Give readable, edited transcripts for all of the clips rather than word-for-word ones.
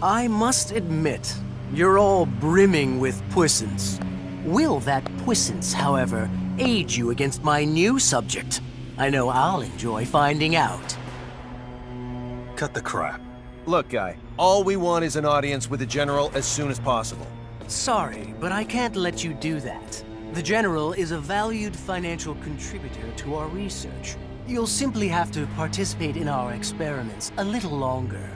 I must admit, you're all brimming with puissance. Will that puissance, however, aid you against my new subject? I know I'll enjoy finding out. Cut the crap. Look, guy, all we want is an audience with the General as soon as possible. Sorry, but I can't let you do that. The General is a valued financial contributor to our research. You'll simply have to participate in our experiments a little longer.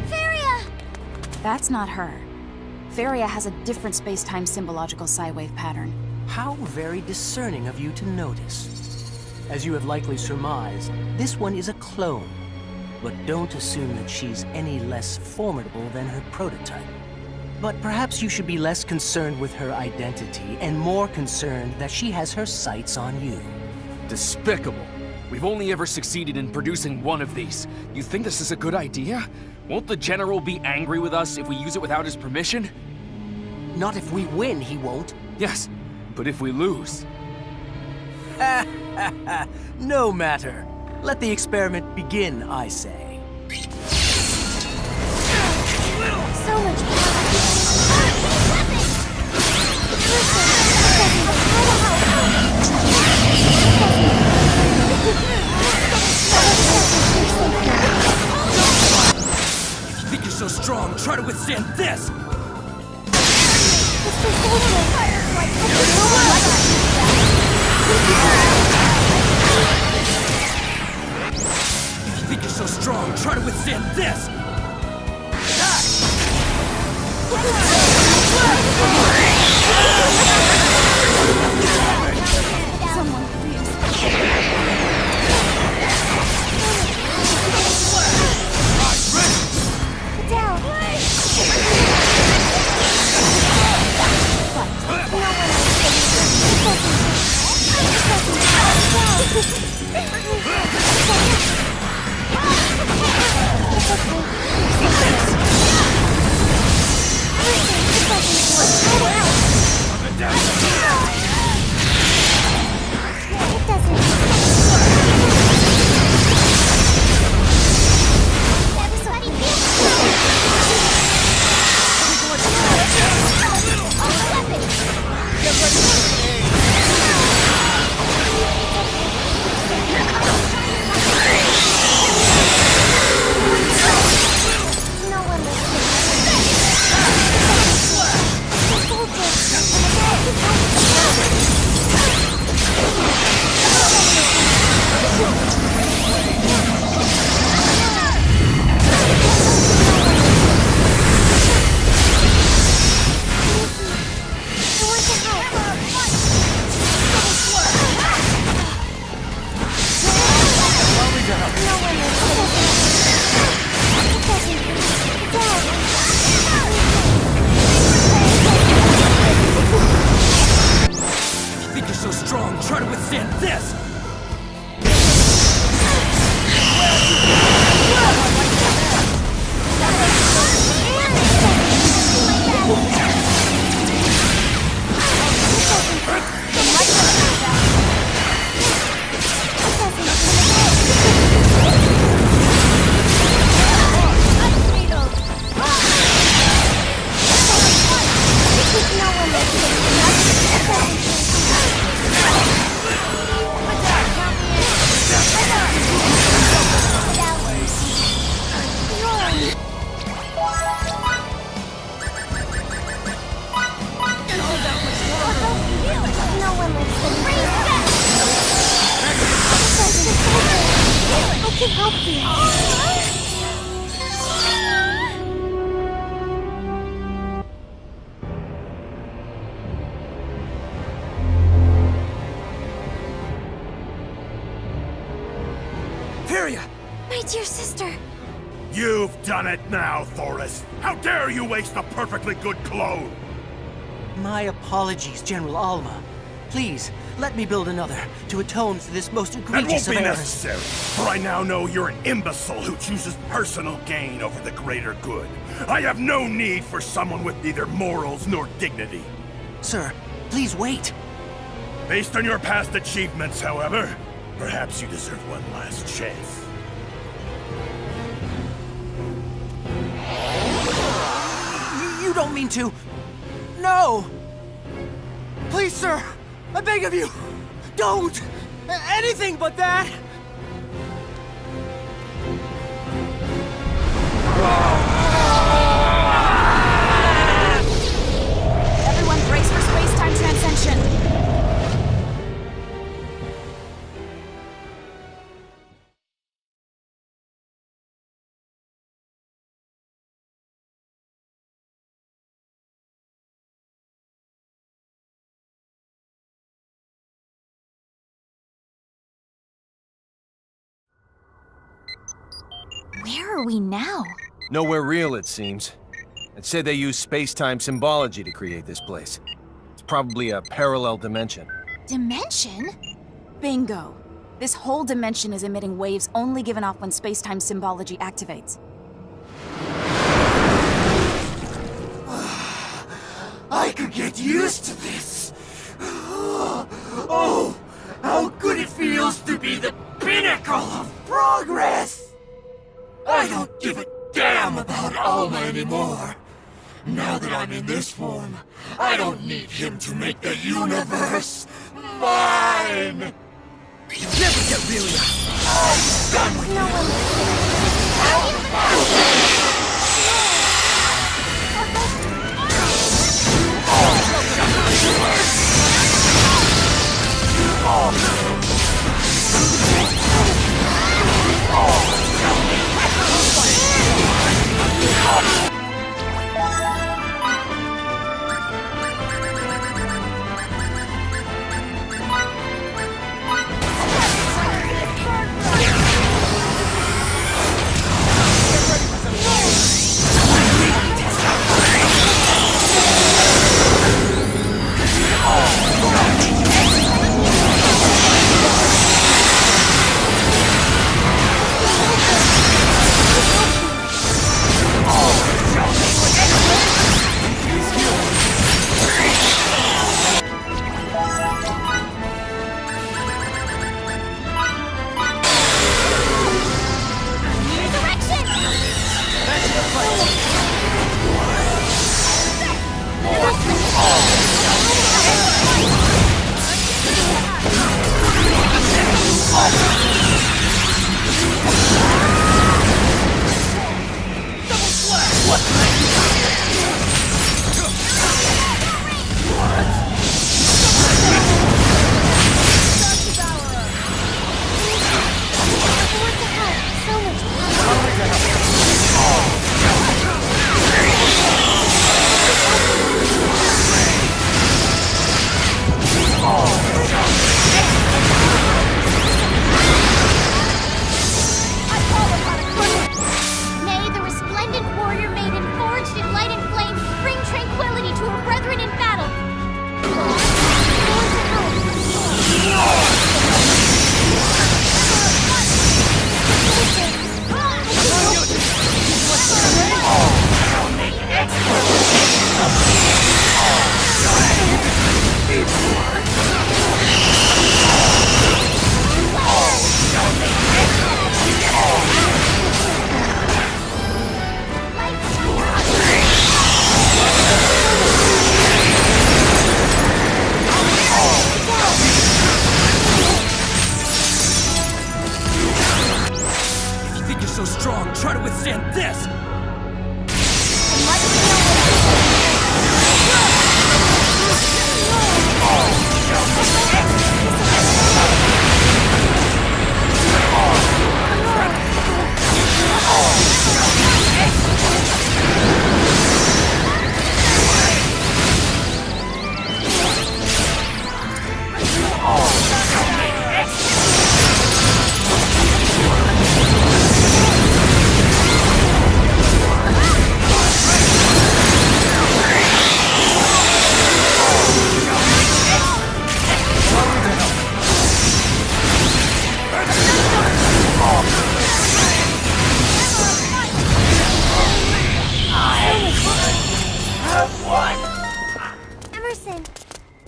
Feria! That's not her. Feria has a different space-time symbological psi-wave pattern. How very discerning of you to notice. As you have likely surmised, this one is a clone. But don't assume that she's any less formidable than her prototype. But perhaps you should be less concerned with her identity and more concerned that she has her sights on you. Despicable. We've only ever succeeded in producing one of these. You think this is a good idea? Won't the General be angry with us if we use it without his permission? Not if we win, he won't. Yes, but if we lose... No matter. Let the experiment begin, I say. So much If you think you're so strong, try to withstand this! If you think you're so strong, try to withstand this! Someone, please. Down. Feria! My dear sister. You've done it now, Thoris! How dare you waste a perfectly good clone! My apologies, General Alma. Please, let me build another to atone for this most That egregious won't of be errors. necessary, for I now know you're an imbecile who chooses personal gain over the greater good. I have no need for someone with neither morals nor dignity. Sir, please wait. Based on your past achievements, however, perhaps you deserve one last chance. You don't mean to... No! Please, sir! I beg of you! Don't! Anything but that! Everyone brace for space-time transcension! Where are we now? Nowhere real, it seems. I'd say they use space-time symbology to create this place. It's probably a parallel dimension. Dimension? Bingo. This whole dimension is emitting waves only given off when space-time symbology activates. I could get used to this! Oh, how good it feels to be the pinnacle of progress! I don't give a damn about Alma anymore. Now that I'm in this form, I don't need him to make the universe mine! You never get Relia! I'm done with So strong, try to withstand this!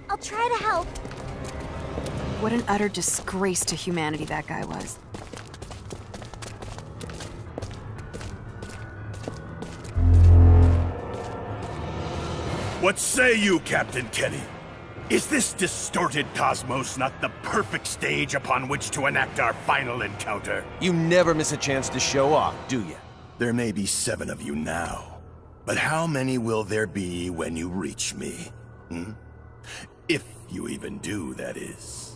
I'll try to help. What an utter disgrace to humanity that guy was. What say you, Captain Kenny? Is this distorted cosmos not the perfect stage upon which to enact our final encounter? You never miss a chance to show off, do you? There may be 7 of you now, but how many will there be when you reach me? Hmm? If you even do, that is.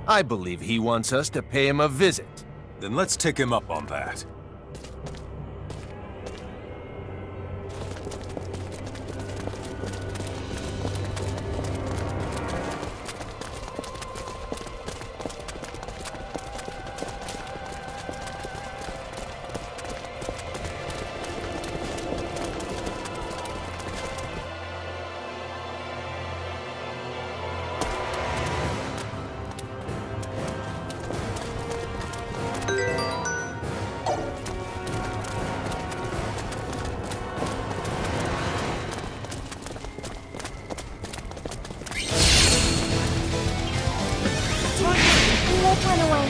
I believe he wants us to pay him a visit. Then let's take him up on that. Run away.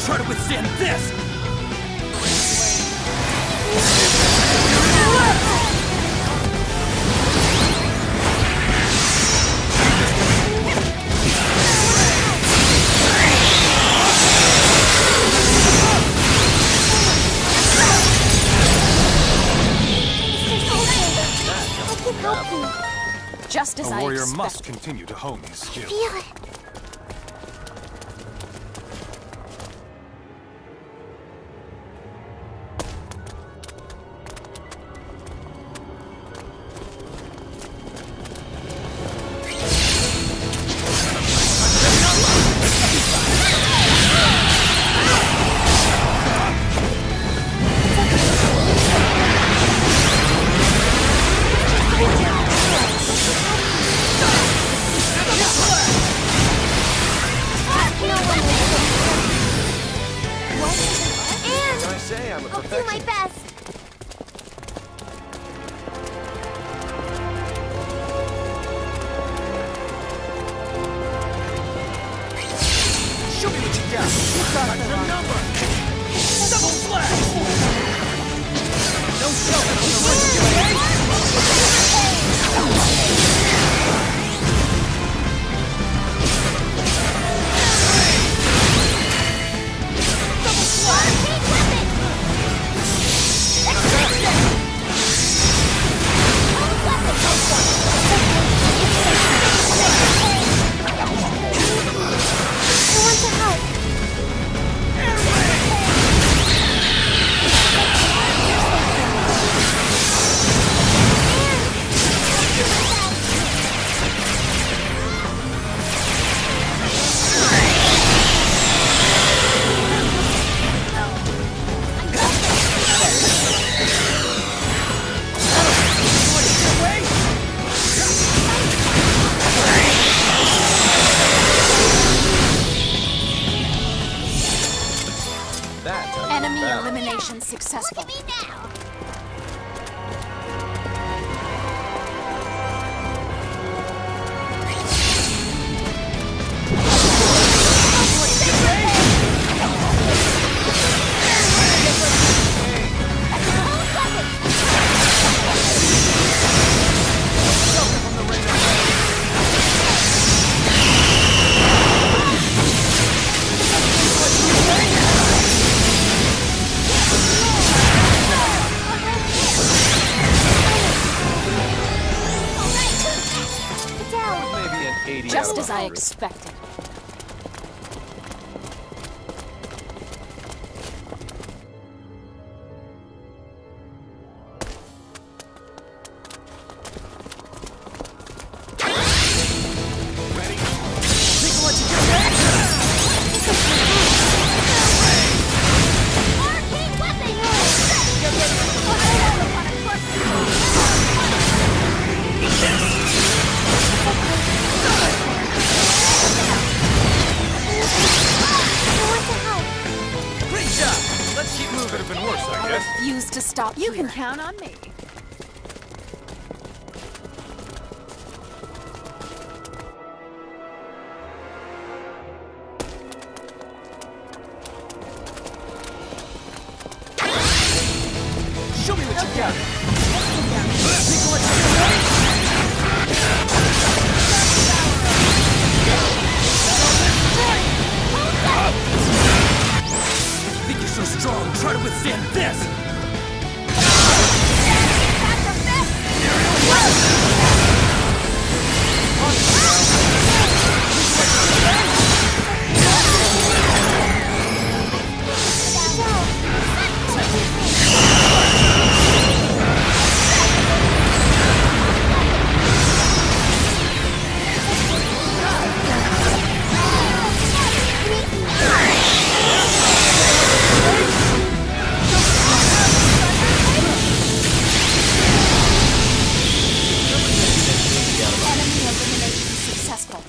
Try to withstand this! Just as A I warrior expected. must continue to hone his skill. Feel it. I'll do my best. Show me what you got! You got the number! Double slash! No showing on the resume! Enemy elimination successful. Look at me now. Maybe an 80 Just out of as I 100. expected. stop You here. can count on me. Show me what you got. Think you're so strong? Try to withstand this. Enemy elimination successful.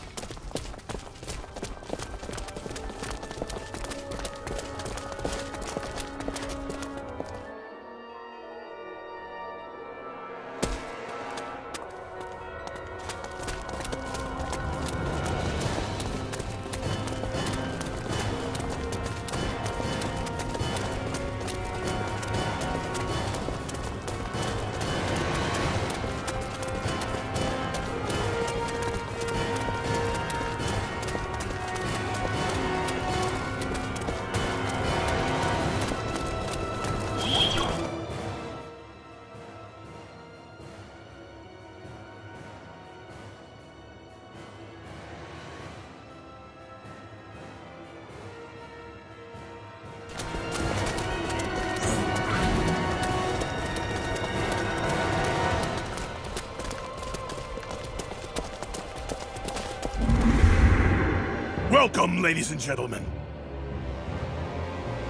Welcome, ladies and gentlemen.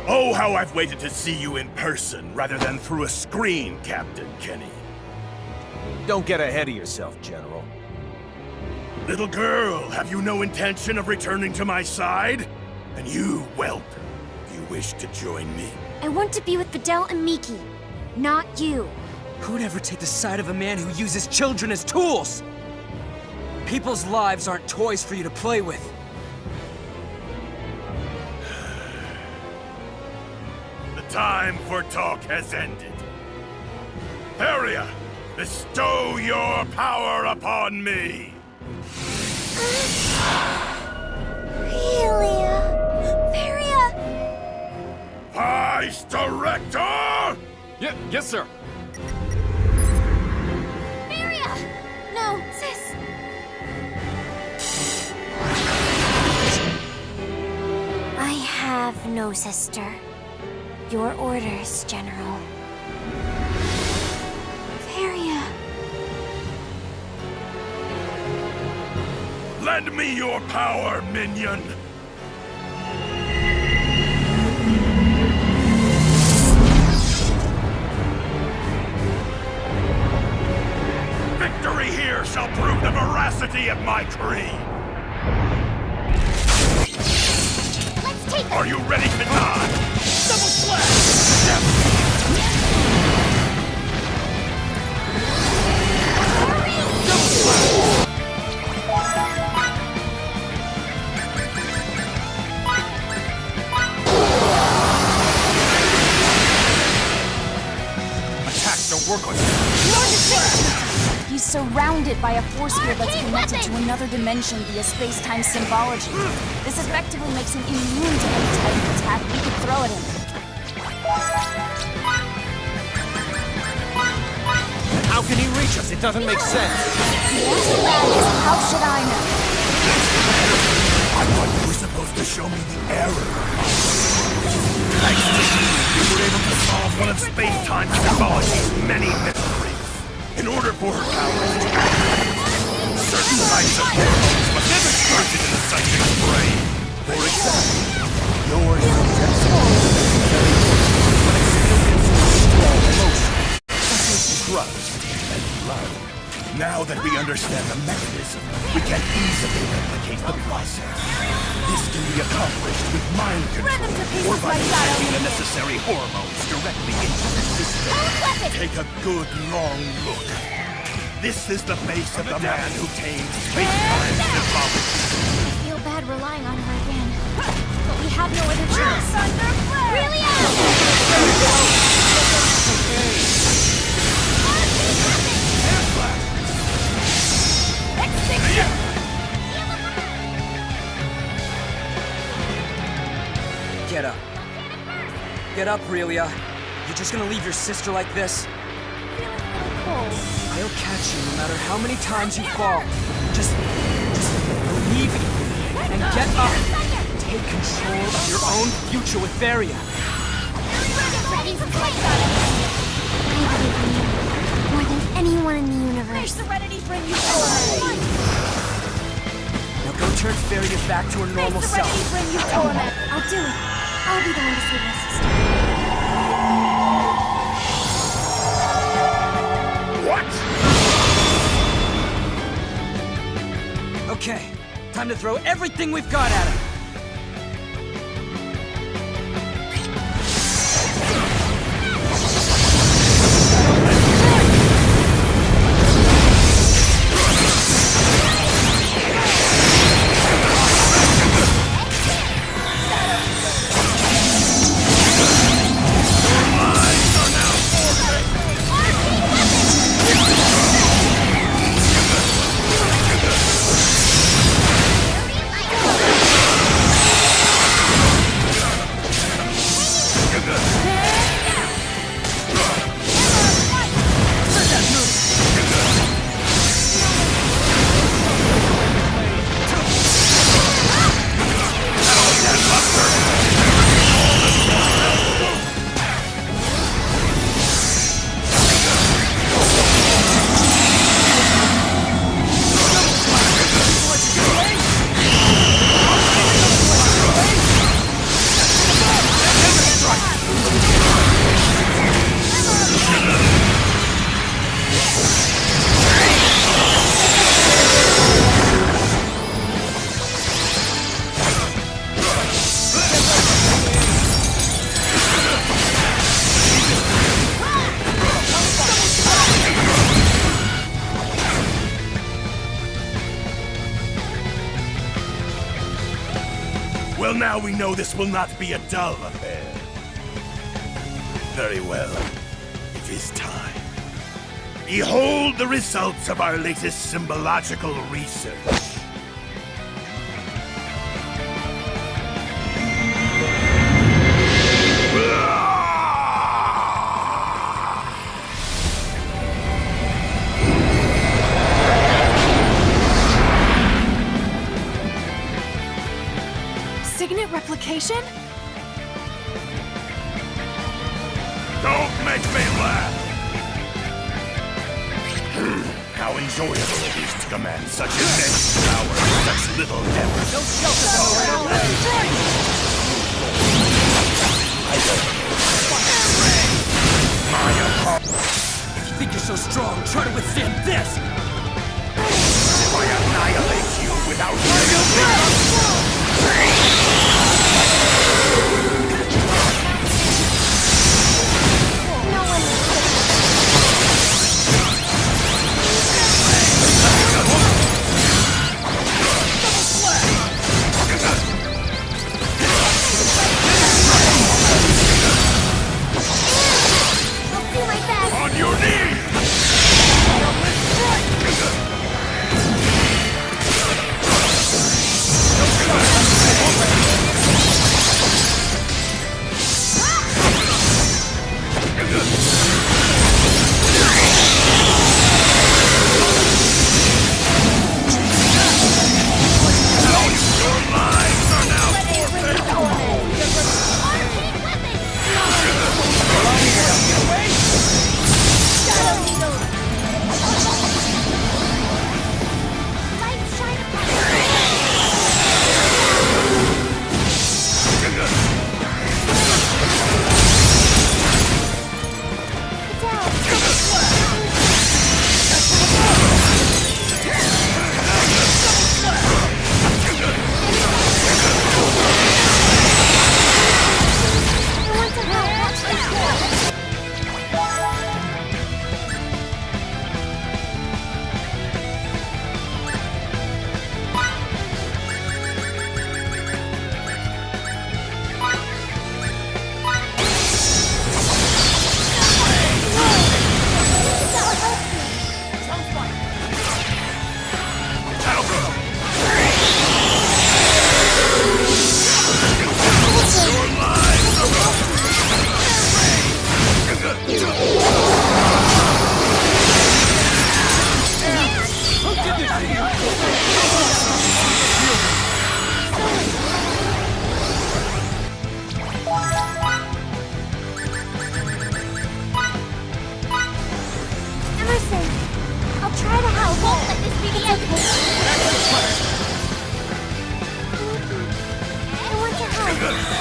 Oh, how I've waited to see you in person rather than through a screen, Captain Kenny. Don't get ahead of yourself, General. Little girl, have you no intention of returning to my side? And you, whelp, you wish to join me? I want to be with Fidel and Miki, not you. Who'd ever take the side of a man who uses children as tools? People's lives aren't toys for you to play with. The time for talk has ended. Feria, bestow your power upon me! Relia. Feria. Vice Director! Yes, sir. Feria! No, sis. I have no sister. Your orders, General. Feria. Lend me your power, minion! Victory here shall prove the veracity of my creed! Let's take Are you ready to die? Double slash! Attacks don't work on you. He's surrounded by a force field that's connected to another dimension via space-time symbology. This effectively makes him immune to any type of attack we could throw at him. How can he reach us? It doesn't make sense. The answer to that is, how should I know? I thought you were supposed to show me the error. Thanks to you were able to solve one of space-time symbology's many mysteries. In order for her powers to activate, certain types of hormones must be inserted in the subject's brain. For example, yours suggests when experience strong emotion, such as trust and love. Now that we understand the mechanism, we can easily replicate the process. This can be accomplished with mind control or by injecting the necessary hormones directly into the system. Take a good long look. This is the face of the man who tamed space-time symbology. I feel bad relying on her again. But we have no other choice. Relia! Get up. Get up, Relia. You're just gonna leave your sister like this? I'll catch you no matter how many times you fall. Just believe in me and get up. Take control of your own future with Feria. I believe in you more than anyone in the universe. Serenity bring you torment. Now go turn Feria back to her normal self. Serenity bring you torment. I'll do it. I'll be the one to save my sister. What? Okay, time to throw everything we've got at him. Well, now we know this will not be a dull affair. Very well. It is time. Behold the results of our latest symbological research. Signet replication? Don't make me laugh! How enjoyable it is to command such immense power and such little effort. No shelter If you think you're so strong, try to withstand this! If I annihilate you without I'll do my best. on your knees! I want to help.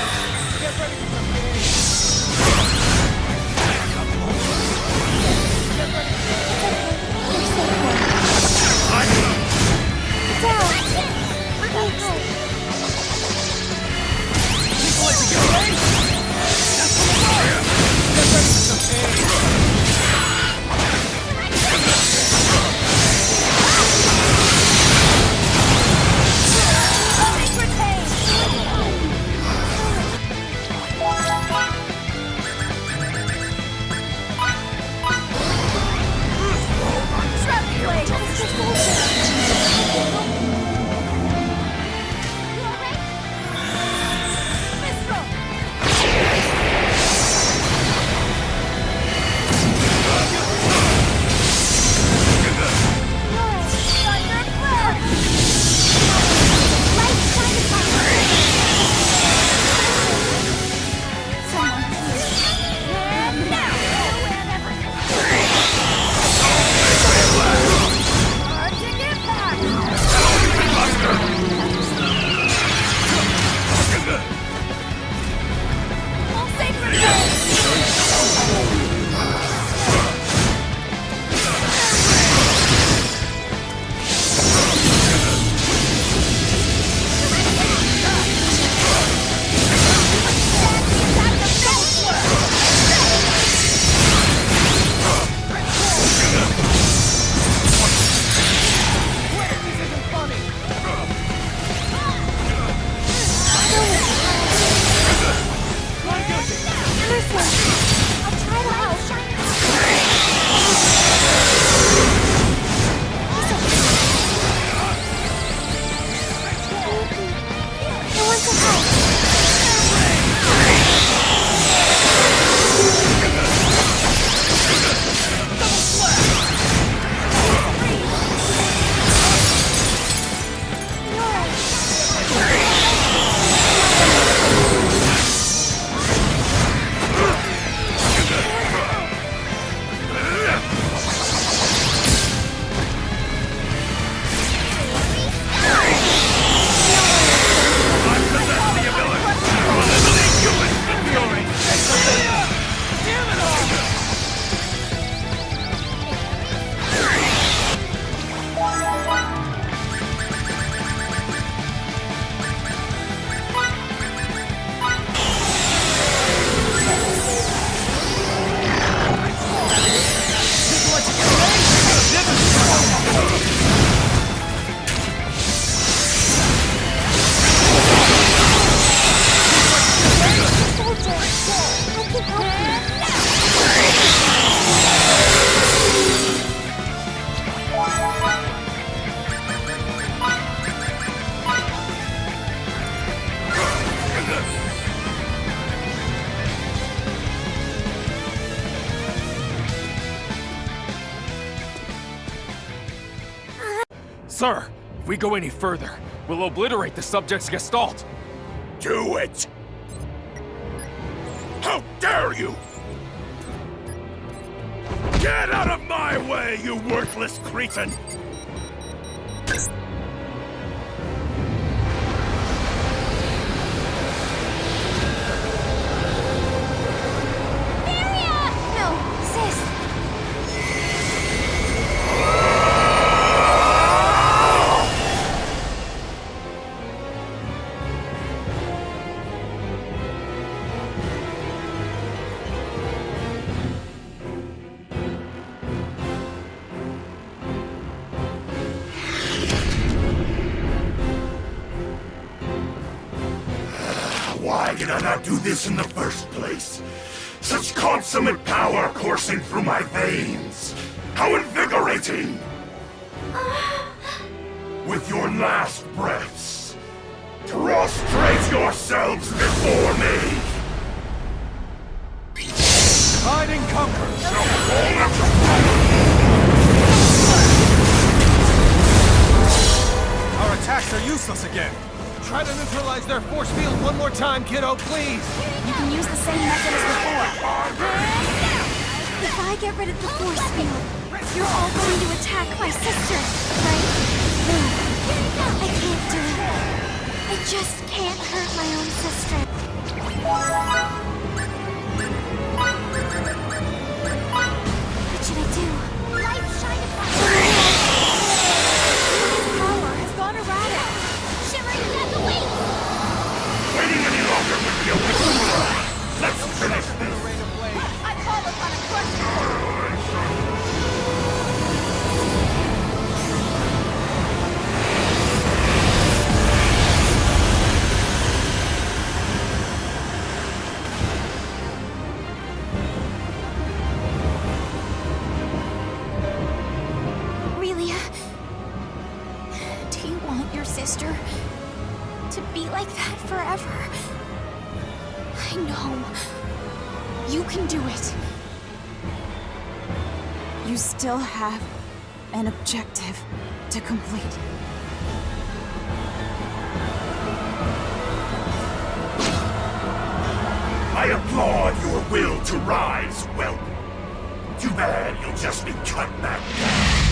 Sir, if we go any further, we'll obliterate the subject's gestalt. Do it! How dare you! Get out of my way, you worthless cretin! Feria! No, sis. Why did I not do this in the first place? Such consummate power coursing through my veins! How invigorating! With your last breaths, prostrate yourselves before me! Divide and conquer! Our attacks are useless again! Try to neutralize their force field one more time, kiddo, please! You can use the same method as before. If I get rid of the force field, you're all going to attack my sister, right? just can't hurt my own sister. What should I do? Light shine upon her. His power has gone erratic. Shimmering death awaits! Waiting any longer would be a waste of time. Let's finish this. I call upon a crushing. Relia, do you want your sister to be like that forever? I know. You can do it. You still have an objective to complete. I applaud your will to rise, whelp. Too bad you'll just be cut back down.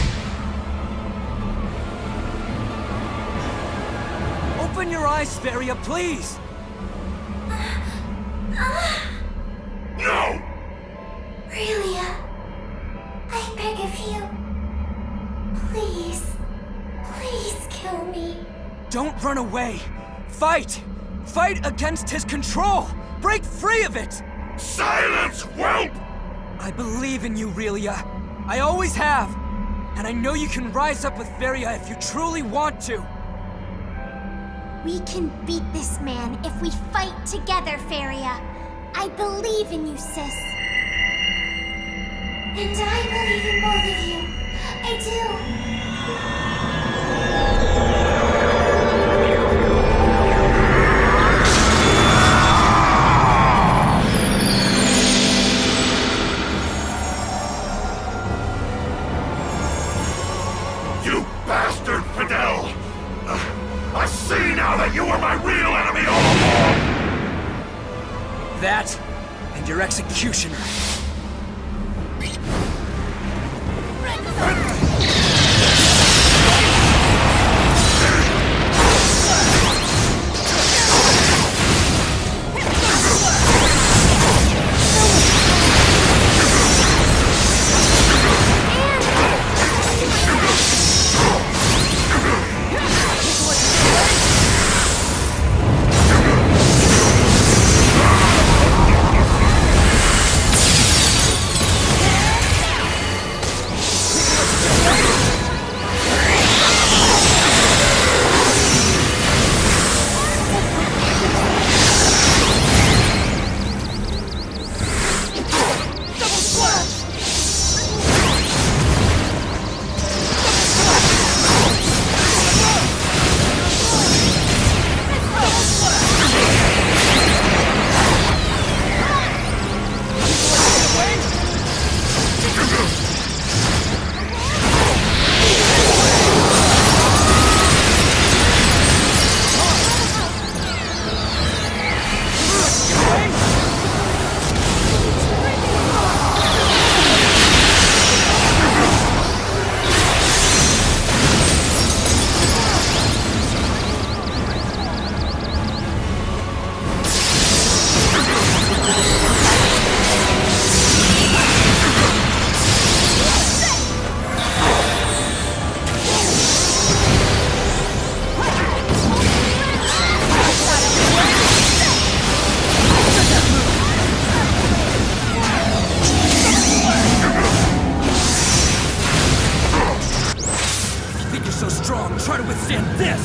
Open your eyes, Feria, please! No! Relia, I beg of you. Please, please kill me. Don't run away! Fight! Fight against his control! Break free of it! Silence, whelp! I believe in you, Relia. I always have. And I know you can rise up with Feria if you truly want to. We can beat this man if we fight together, Feria. I believe in you, sis. And I believe in both of you. I do. You bastard, Fidel! I see now that you were my real enemy all along! That, and your executioner. Try to withstand this!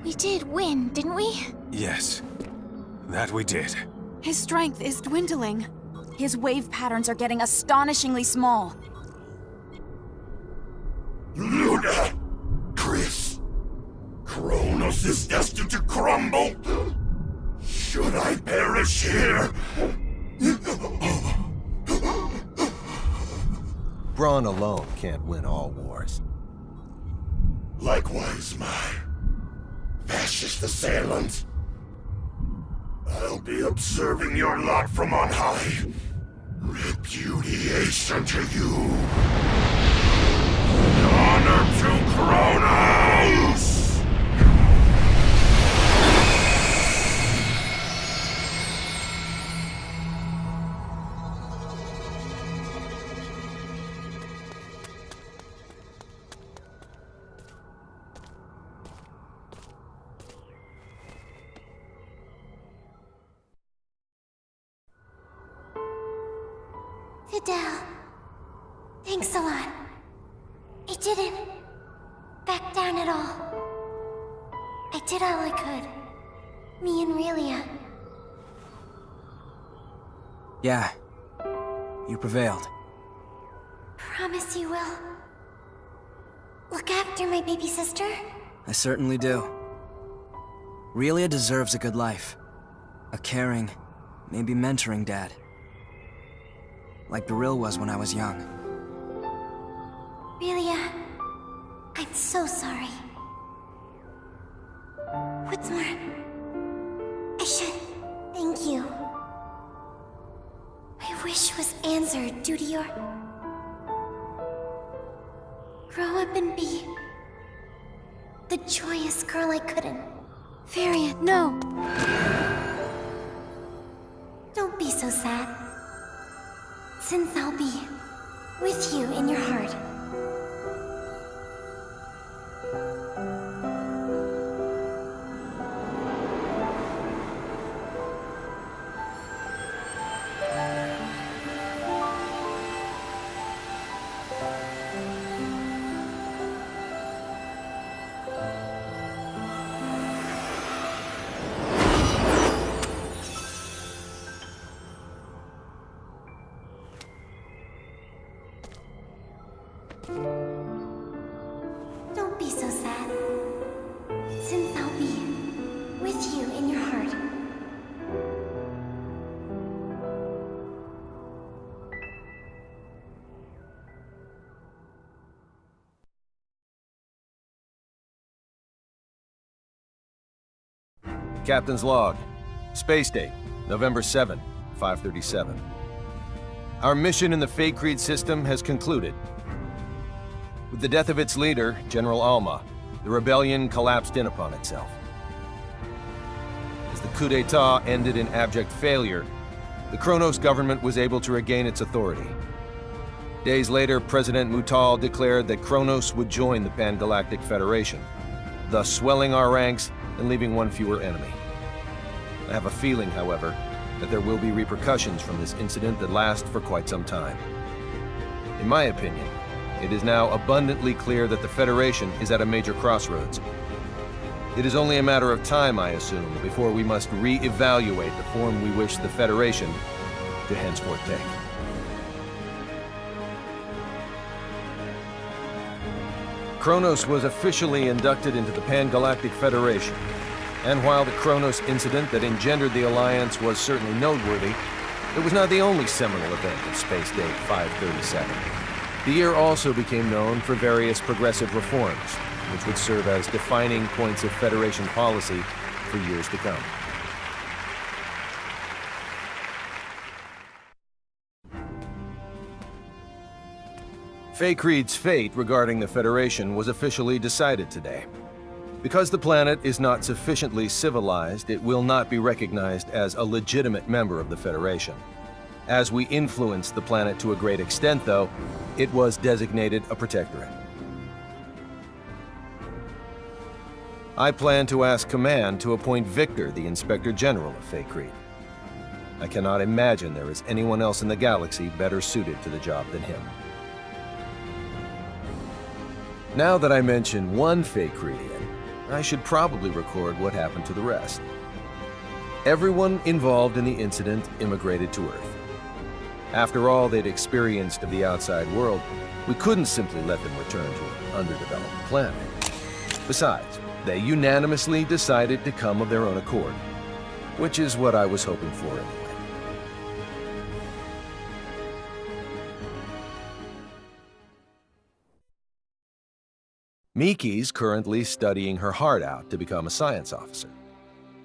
We did win, didn't we? Yes. That we did. His strength is dwindling. His wave patterns are getting astonishingly small. Luna! Chris! Kronos is destined to crumble! Should I perish here? Brawn alone can't win all wars. Likewise, my fascist assailant. I'll be observing your lot from on high. Repudiation to you. Honor to Kronos! Fidel, thanks a lot. I didn't back down at all. I did all I could. Me and Relia. Yeah. You prevailed. Promise you will. Look after my baby sister? I certainly do. Relia deserves a good life. A caring, maybe mentoring dad. Like Beryl was when I was young. Relia, I'm so sorry. What's more, I should thank you. My wish was answered due to your... grow up and be... the joyous girl I couldn't. Feria, no! Don't be so sad. Since I'll be with you in your heart. Don't be so sad. Since I'll be with you in your heart. Captain's log. Space date, November 7, 537. Our mission in the Faithlessness system has concluded. With the death of its leader, General Alma, the rebellion collapsed in upon itself. As the coup d'etat ended in abject failure, the Kronos government was able to regain its authority. Days later, President Mutal declared that Kronos would join the Pan-Galactic Federation, thus swelling our ranks and leaving one fewer enemy. I have a feeling, however, that there will be repercussions from this incident that last for quite some time. In my opinion, it is now abundantly clear that the Federation is at a major crossroads. It is only a matter of time, I assume, before we must re-evaluate the form we wish the Federation to henceforth take. Kronos was officially inducted into the Pan-Galactic Federation, and while the Kronos incident that engendered the Alliance was certainly noteworthy, it was not the only seminal event of Space Date 537. The year also became known for various progressive reforms, which would serve as defining points of Federation policy for years to come. Faithlessness' fate regarding the Federation was officially decided today. Because the planet is not sufficiently civilized, it will not be recognized as a legitimate member of the Federation. As we influenced the planet to a great extent, though, it was designated a protectorate. I plan to ask Command to appoint Victor the Inspector General of Faithlessness. I cannot imagine there is anyone else in the galaxy better suited to the job than him. Now that I mention one Faithlessian, I should probably record what happened to the rest. Everyone involved in the incident immigrated to Earth. After all they'd experienced of the outside world, we couldn't simply let them return to an underdeveloped planet. Besides, they unanimously decided to come of their own accord, which is what I was hoping for anyway. Miki's currently studying her heart out to become a science officer.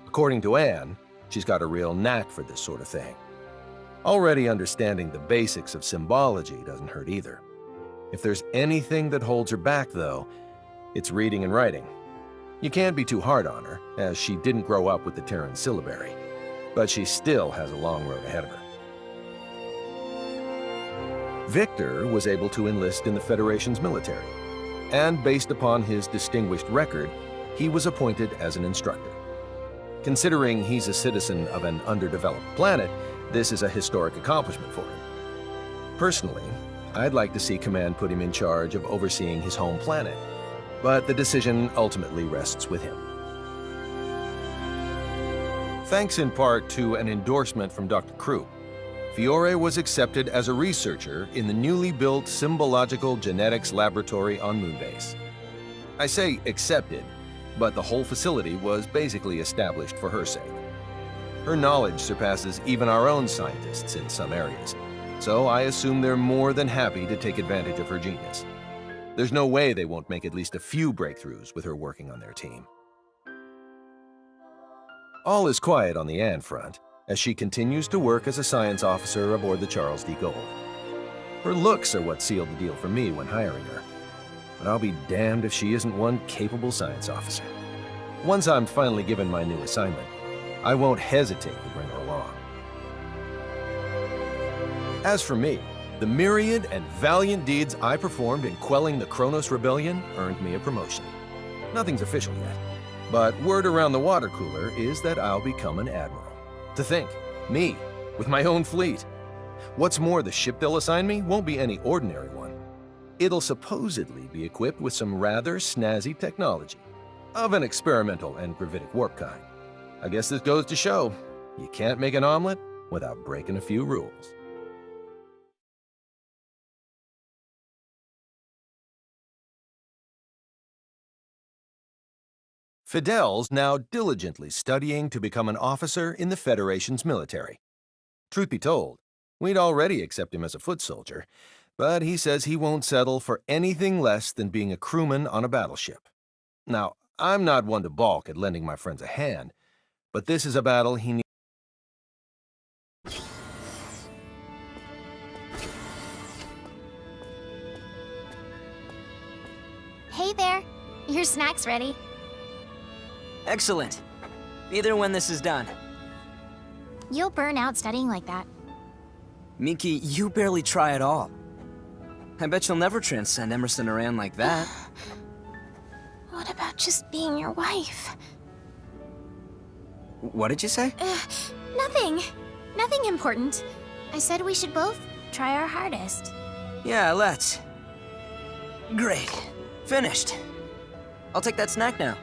According to Anne, she's got a real knack for this sort of thing. Already understanding the basics of symbology doesn't hurt either. If there's anything that holds her back, though, it's reading and writing. You can't be too hard on her, as she didn't grow up with the Terran syllabary, but she still has a long road ahead of her. Victor was able to enlist in the Federation's military, and based upon his distinguished record, he was appointed as an instructor. Considering he's a citizen of an underdeveloped planet, this is a historic accomplishment for him. Personally, I'd like to see Command put him in charge of overseeing his home planet, but the decision ultimately rests with him. Thanks in part to an endorsement from Dr. Krupp, Fiore was accepted as a researcher in the newly built Symbological Genetics Laboratory on Moonbase. I say accepted, but the whole facility was basically established for her sake. Her knowledge surpasses even our own scientists in some areas, so I assume they're more than happy to take advantage of her genius. There's no way they won't make at least a few breakthroughs with her working on their team. All is quiet on the Anne front, as she continues to work as a science officer aboard the Charles D. Gold. Her looks are what sealed the deal for me when hiring her, but I'll be damned if she isn't one capable science officer. Once I'm finally given my new assignment, I won't hesitate to bring her along. As for me, the myriad and valiant deeds I performed in quelling the Kronos Rebellion earned me a promotion. Nothing's official yet, but word around the water cooler is that I'll become an admiral. To think, me, with my own fleet. What's more, the ship they'll assign me won't be any ordinary one. It'll supposedly be equipped with some rather snazzy technology, of an experimental and gravitic warp kind. I guess this goes to show, you can't make an omelet without breaking a few rules. Fidel's now diligently studying to become an officer in the Federation's military. Truth be told, we'd already accept him as a foot soldier, but he says he won't settle for anything less than being a crewman on a battleship. Now, I'm not one to balk at lending my friends a hand, but this is a battle he needs. Hey there. Your snack's ready. Excellent. Be there when this is done. You'll burn out studying like that. Miki, you barely try at all. I bet you'll never transcend Emerson or Anne like that. What about just being your wife? What did you say? Nothing. Nothing important. I said we should both try our hardest. Yeah, let's. Great. Finished. I'll take that snack now.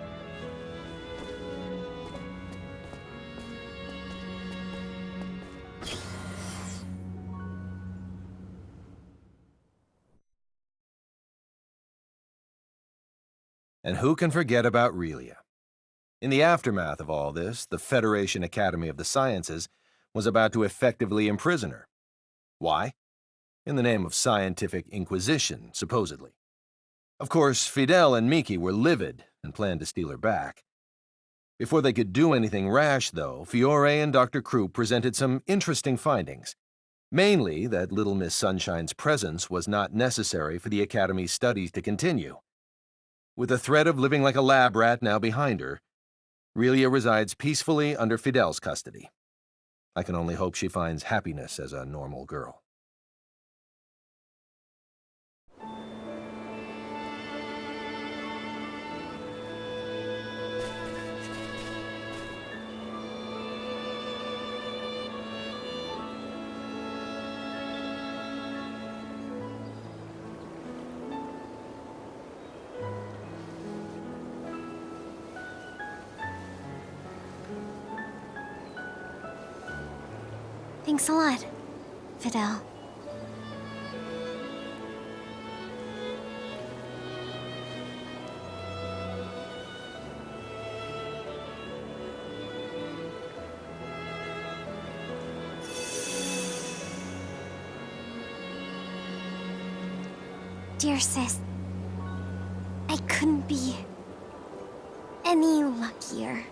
And who can forget about Relia? In the aftermath of all this, the Federation Academy of the Sciences was about to effectively imprison her. Why? In the name of scientific inquisition, supposedly. Of course, Fidel and Miki were livid and planned to steal her back. Before they could do anything rash, though, Fiore and Dr. Krupp presented some interesting findings. Mainly that Little Miss Sunshine's presence was not necessary for the Academy's studies to continue. With the threat of living like a lab rat now behind her, Relia resides peacefully under Fidel's custody. I can only hope she finds happiness as a normal girl. Thanks a lot, Fidel. Dear sis, I couldn't be any luckier.